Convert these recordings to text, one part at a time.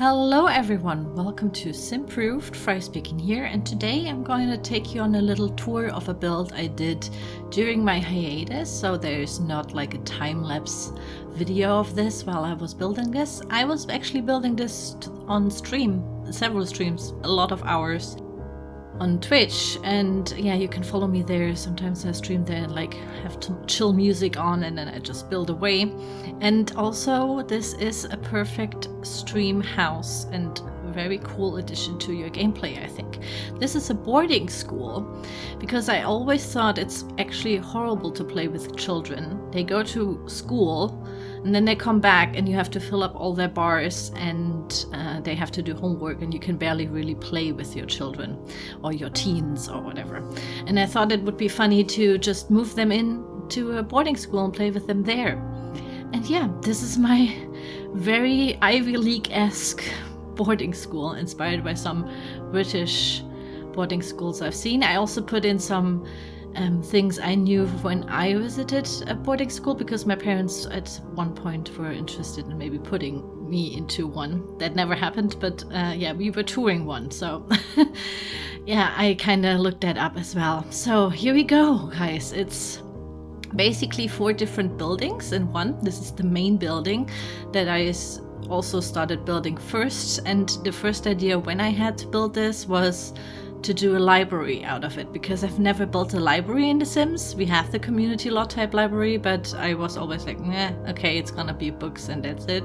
Hello everyone, welcome to Simproved, Fry speaking here, and today I'm going to take you on a little tour of a build I did during my hiatus, so there's not like a time-lapse video of this while I was building this. I was actually building this on stream, several streams, a lot of hours on Twitch, and yeah, you can follow me there. Sometimes I stream there and like have to chill music on and then I just build away. And also this is a perfect stream house and a very cool addition to your gameplay, I think. This is a boarding school because I always thought it's actually horrible to play with children. They go to school and then they come back and you have to fill up all their bars and they have to do homework and you can barely really play with your children or your teens or whatever. And I thought it would be funny to just move them into a boarding school and play with them there. And yeah, this is my very Ivy League-esque boarding school, inspired by some British boarding schools I've seen. I also put in some things I knew when I visited a boarding school, because my parents at one point were interested in maybe putting me into one. That never happened, but yeah, we were touring one, so yeah, I kind of looked that up as well. So here we go, guys. It's basically 4 different buildings in one. This is the main building that I also started building first, and the first idea when I had to build this was to do a library out of it, because I've never built a library in The Sims. We have the community lot type library, but I was always like, nah, okay, it's gonna be books and that's it.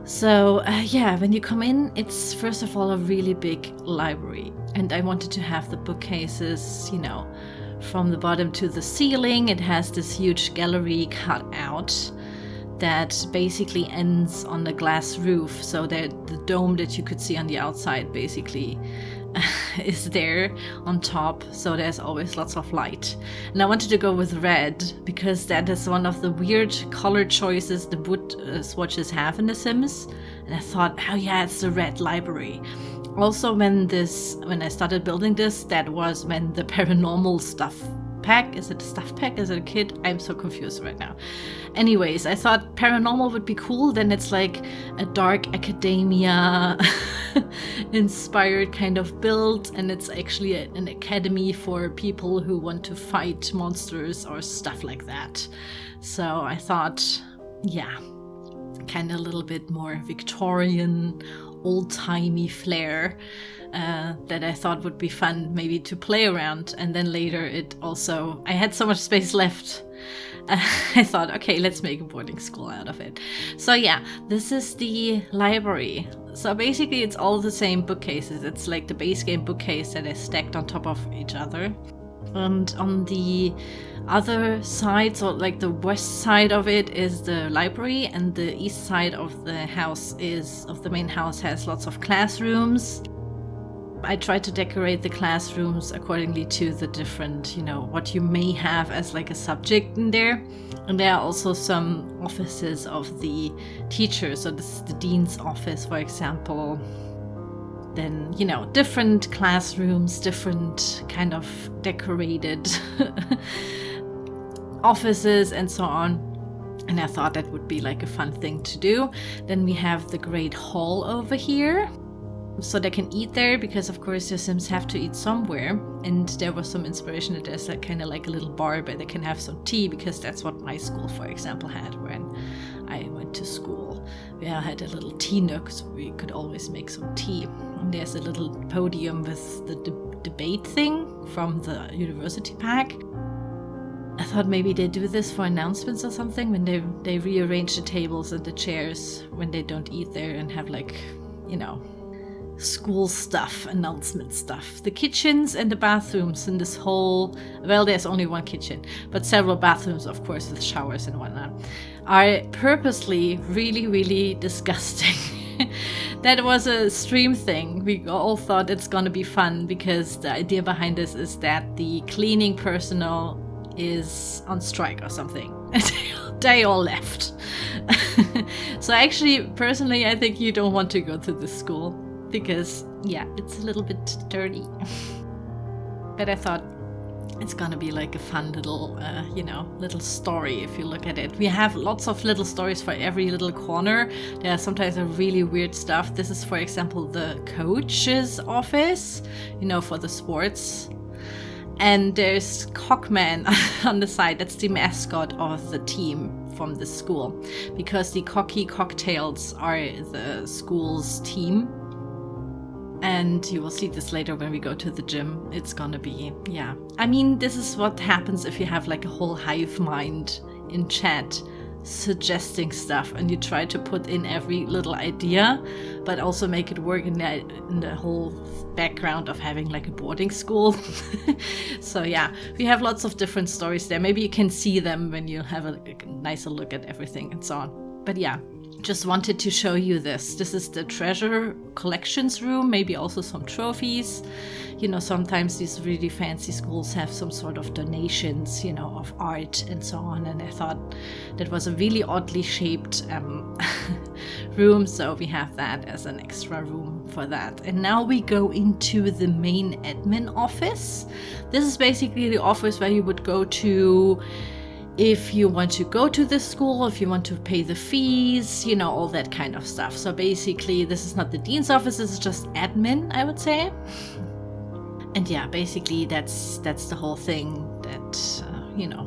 So yeah, when you come in, it's first of all a really big library, and I wanted to have the bookcases, you know, from the bottom to the ceiling. It has this huge gallery cut out that basically ends on the glass roof, so that the dome that you could see on the outside basically is there on top, so there's always lots of light. And I wanted to go with red because that is one of the weird color choices the wood swatches have in The Sims, and I thought, oh yeah, it's the red library. Also, when I started building this, that was when the paranormal stuff pack, is it a stuff pack? Is it a kit? I'm so confused right now. Anyways, I thought paranormal would be cool. Then it's like a dark academia inspired kind of build, and it's actually an academy for people who want to fight monsters or stuff like that. So I thought, yeah, kind of a little bit more Victorian, old-timey flair that I thought would be fun maybe to play around. And then later I had so much space left, I thought, okay, let's make a boarding school out of it. So yeah, this is the library. So basically it's all the same bookcases. It's like the base game bookcase that is stacked on top of each other. And on the other side, so like the west side of it, is the library, and the east side of the main house has lots of classrooms. I tried to decorate the classrooms accordingly to the different, you know, what you may have as like a subject in there. And there are also some offices of the teachers. So this is the dean's office, for example. Then, you know, different classrooms, different kind of decorated offices and so on. And I thought that would be like a fun thing to do. Then we have the great hall over here, so they can eat there, because of course the Sims have to eat somewhere. And there was some inspiration that there's like kind of like a little bar where they can have some tea, because that's what my school, for example, had when I went to school. We had a little tea nook, so we could always make some tea. And there's a little podium with the debate thing from the university pack. I thought maybe they do this for announcements or something, when they rearrange the tables and the chairs when they don't eat there, and have like, you know, school stuff, announcement stuff. The kitchens and the bathrooms in this whole, well, there's only one kitchen, but several bathrooms, of course, with showers and whatnot, are purposely really, really disgusting. That was a stream thing. We all thought it's gonna be fun, because the idea behind this is that the cleaning personnel is on strike or something. They all left. So actually, personally, I think you don't want to go to this school, because yeah, it's a little bit dirty. But I thought it's gonna be like a fun little, little story if you look at it. We have lots of little stories for every little corner. There are sometimes a really weird stuff. This is, for example, the coach's office, for the sports. And there's Cockman on the side. That's the mascot of the team from the school, because the Cocky Cocktails are the school's team. And you will see this later when we go to the gym. It's gonna be, I mean, this is what happens if you have like a whole hive mind in chat suggesting stuff, and you try to put in every little idea, but also make it work in the whole background of having like a boarding school. So yeah, we have lots of different stories there. Maybe you can see them when you have a nicer look at everything and so on. But yeah, just wanted to show you this. This is the treasure collections room, maybe also some trophies. Sometimes these really fancy schools have some sort of donations, of art and so on. And I thought that was a really oddly shaped room. So we have that as an extra room for that. And now we go into the main admin office. This is basically the office where you would go to if you want to go to the school, if you want to pay the fees, all that kind of stuff. So basically, this is not the dean's office, this is just admin, I would say. And yeah, basically that's the whole thing. That,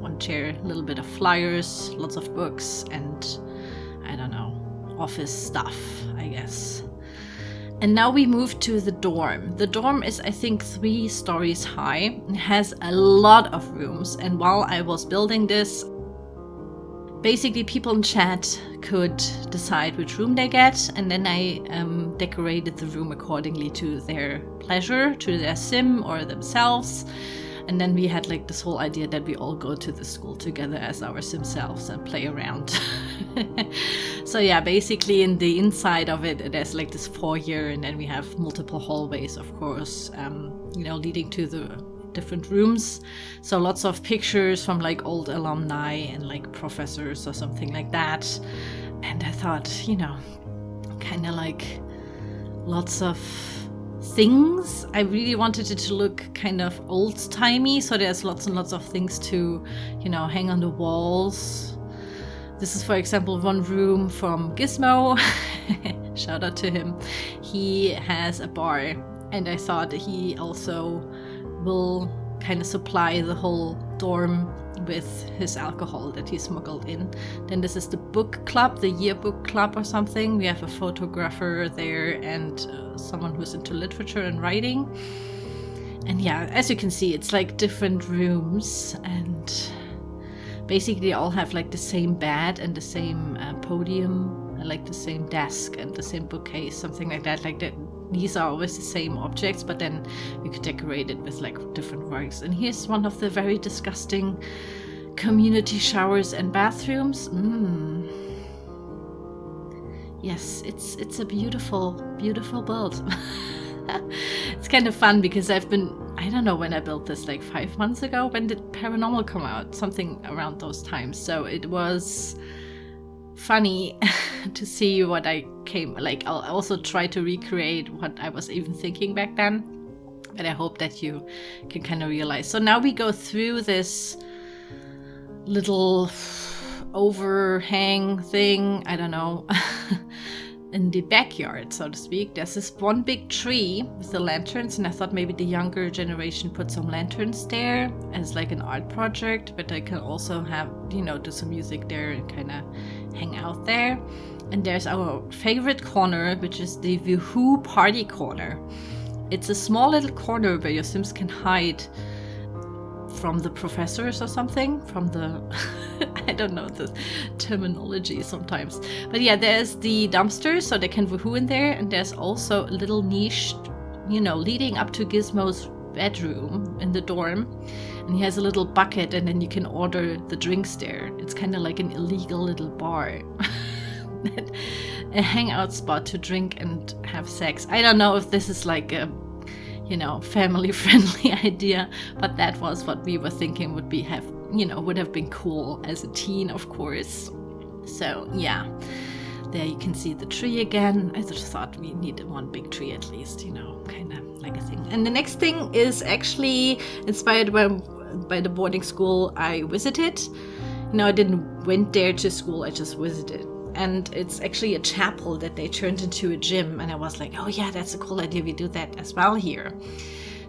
one chair, a little bit of flyers, lots of books, and I don't know, office stuff, I guess. And now we move to the dorm. The dorm is, I think, 3 stories high. It has a lot of rooms. And while I was building this, basically people in chat could decide which room they get. And then I decorated the room accordingly to their pleasure, to their sim or themselves. And then we had like this whole idea that we all go to the school together as our sim selves and play around. So yeah, basically in the inside of it, there's like this foyer, and then we have multiple hallways, of course, leading to the different rooms. So lots of pictures from like old alumni and like professors or something like that. And I thought, kind of like lots of things. I really wanted it to look kind of old-timey, so there's lots and lots of things to, hang on the walls. This is, for example, one room from Gizmo. Shout out to him. He has a bar, and I thought he also will kind of supply the whole dorm with his alcohol that he smuggled in. Then this is the book club, the yearbook club or something. We have a photographer there and someone who's into literature and writing. And yeah, as you can see, it's like different rooms, and basically they all have like the same bed and the same podium, and like the same desk and the same bookcase, something like that. Like that, these are always the same objects, but then we could decorate it with like different rugs. And here's one of the very disgusting community showers and bathrooms. Yes, it's a beautiful, beautiful build. It's kind of fun because I don't know when I built this, like 5 months ago. When did Paranormal come out? Something around those times. So it was funny to see what I I'll also try to recreate what I was even thinking back then. But I hope that you can kind of realize. So now we go through this little overhang thing, I don't know, in the backyard, so to speak. There's this one big tree with the lanterns, and I thought maybe the younger generation put some lanterns there as like an art project, but I can also have, do some music there and kind of hang out there. And there's our favorite corner, which is the Woohoo party corner. It's a small little corner where your Sims can hide from the professors or something, from the I don't know the terminology sometimes, but yeah, there's the dumpsters so they can woohoo in there, and there's also a little niche, leading up to Gizmo's bedroom in the dorm, and he has a little bucket, and then you can order the drinks there. It's kind of like an illegal little bar. A hangout spot to drink and have sex. I don't know if this is like a family-friendly idea, but that was what we were thinking would have been cool as a teen, of course. So yeah, there you can see the tree again. I just thought we needed one big tree at least, kind of like a thing. And the next thing is actually inspired by by the boarding school I visited. I didn't went there to school, I just visited. And it's actually a chapel that they turned into a gym. And I was like, oh yeah, that's a cool idea. We do that as well here.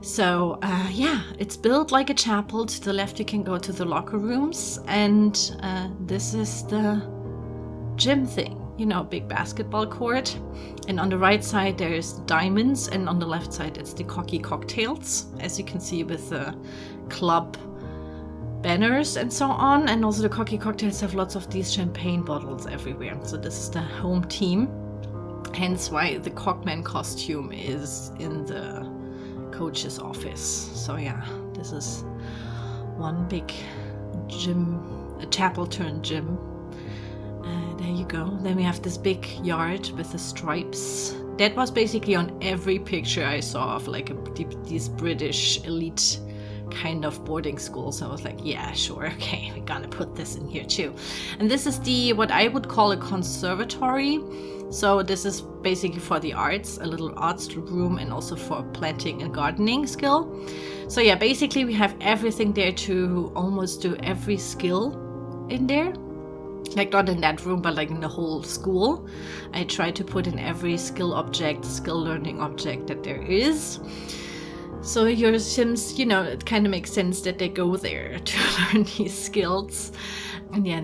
So yeah, it's built like a chapel. To the left, you can go to the locker rooms. And this is the gym thing, big basketball court. And on the right side, there's diamonds. And on the left side, it's the cocky cocktails, as you can see with the club banners and so on. And also the cocky cocktails have lots of these champagne bottles everywhere. So this is the home team, hence why the cockman costume is in the coach's office. So yeah, this is one big gym, a chapel turned gym. There you go. Then we have this big yard with the stripes. That was basically on every picture I saw of like these British elite kind of boarding school. So I was like, yeah, sure, okay, we're gonna put this in here too. And this is what I would call a conservatory. So this is basically for the arts, a little arts room, and also for planting and gardening skill. So yeah, basically we have everything there to almost do every skill in there. Like not in that room, but like in the whole school. I try to put in every skill learning object that there is. So your Sims, it kind of makes sense that they go there to learn these skills. And yeah,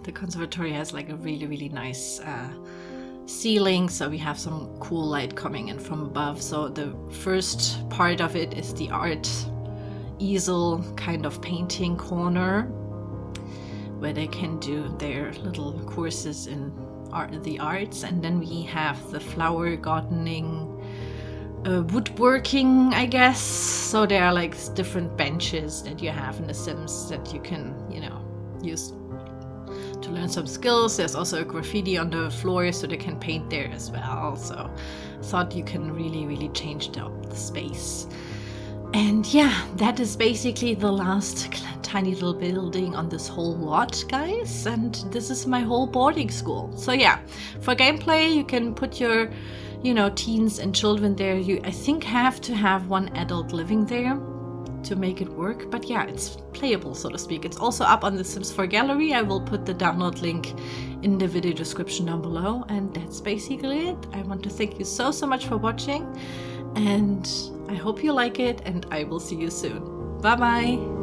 the conservatory has like a really, really nice ceiling. So we have some cool light coming in from above. So the first part of it is the art easel kind of painting corner, where they can do their little courses in the arts. And then we have the flower gardening, woodworking, I guess. So there are like different benches that you have in the Sims that you can, use to learn some skills. There's also a graffiti on the floor, so they can paint there as well. So I thought you can really, really change the space. And yeah, that is basically the last tiny little building on this whole lot, guys. And this is my whole boarding school. So yeah, for gameplay, you can put your teens and children there. You, I think, have to have one adult living there to make it work. But yeah, it's playable, so to speak. It's also up on the Sims 4 gallery. I will put the download link in the video description down below. And that's basically it. I want to thank you so much for watching. And I hope you like it. And I will see you soon. Bye-bye.